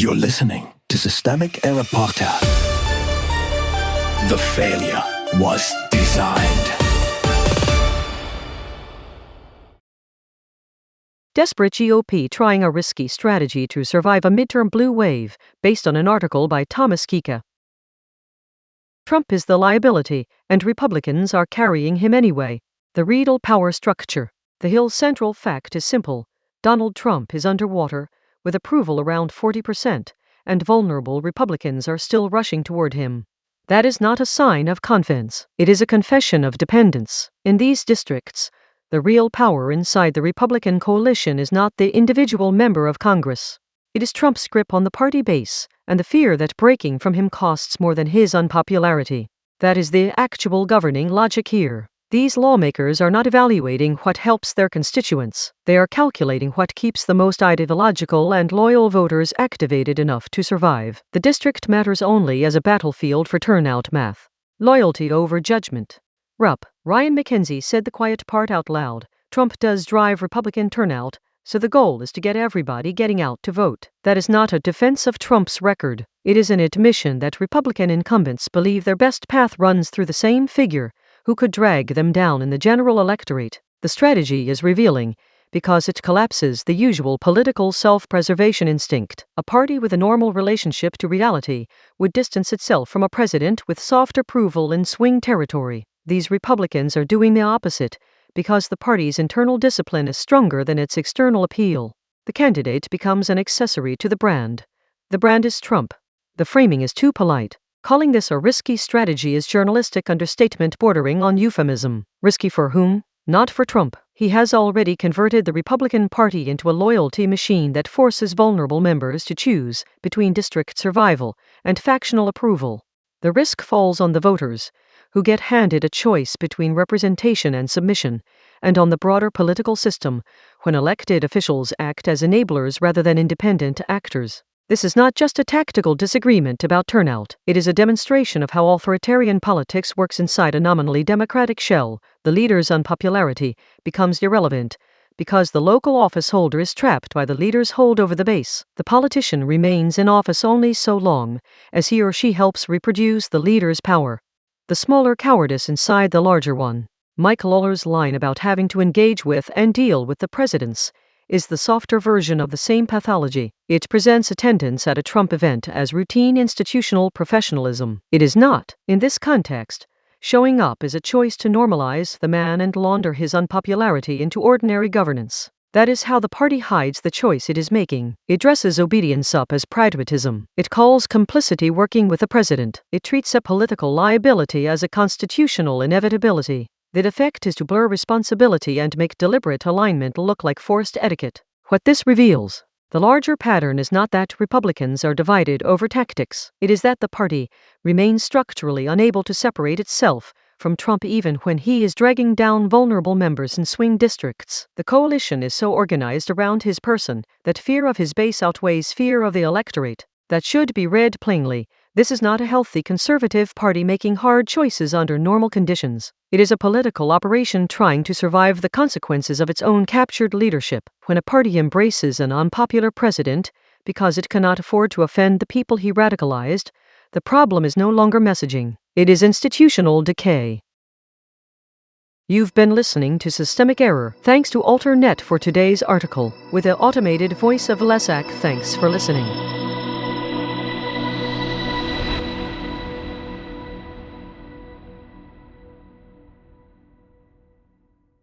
You're listening to Systemic Error Podcast. The failure was designed. Desperate GOP trying a risky strategy to survive a midterm blue wave, based on an article by Thomas Kika. Trump is the liability, and Republicans are carrying him anyway. The Riedel power structure. The Hill's central fact is simple. Donald Trump is underwater, with approval around 40%, and vulnerable Republicans are still rushing toward him. That is not a sign of confidence. It is a confession of dependence. In these districts, the real power inside the Republican coalition is not the individual member of Congress. It is Trump's grip on the party base, and the fear that breaking from him costs more than his unpopularity. That is the actual governing logic here. These lawmakers are not evaluating what helps their constituents. They are calculating what keeps the most ideological and loyal voters activated enough to survive. The district matters only as a battlefield for turnout math. Loyalty over judgment. Rupp. Ryan McKenzie said the quiet part out loud. Trump does drive Republican turnout, so the goal is to get everybody getting out to vote. That is not a defense of Trump's record. It is an admission that Republican incumbents believe their best path runs through the same figure who could drag them down in the general electorate. The strategy is revealing because it collapses the usual political self-preservation instinct. A party with a normal relationship to reality would distance itself from a president with soft approval in swing territory. These Republicans are doing the opposite because the party's internal discipline is stronger than its external appeal. The candidate becomes an accessory to the brand. The brand is Trump. The framing is too polite. Calling this a risky strategy is journalistic understatement bordering on euphemism. Risky for whom? Not for Trump. He has already converted the Republican Party into a loyalty machine that forces vulnerable members to choose between district survival and factional approval. The risk falls on the voters, who get handed a choice between representation and submission, and on the broader political system, when elected officials act as enablers rather than independent actors. This is not just a tactical disagreement about turnout. It is a demonstration of how authoritarian politics works inside a nominally democratic shell. The leader's unpopularity becomes irrelevant because the local office holder is trapped by the leader's hold over the base. The politician remains in office only so long as he or she helps reproduce the leader's power. The smaller cowardice inside the larger one. Mike Lawler's line about having to engage with and deal with the presidents is the softer version of the same pathology. It presents attendance at a Trump event as routine institutional professionalism. It is not. In this context, showing up is a choice to normalize the man and launder his unpopularity into ordinary governance. That is how the party hides the choice it is making. It dresses obedience up as pragmatism. It calls complicity working with the president. It treats a political liability as a constitutional inevitability. The effect is to blur responsibility and make deliberate alignment look like forced etiquette. What this reveals, the larger pattern is not that Republicans are divided over tactics. It is that the party remains structurally unable to separate itself from Trump even when he is dragging down vulnerable members in swing districts. The coalition is so organized around his person that fear of his base outweighs fear of the electorate. That should be read plainly. This is not a healthy conservative party making hard choices under normal conditions. It is a political operation trying to survive the consequences of its own captured leadership. When a party embraces an unpopular president because it cannot afford to offend the people he radicalized, the problem is no longer messaging. It is institutional decay. You've been listening to Systemic Error. Thanks to AlterNet for today's article. With the automated voice of Lesak, thanks for listening.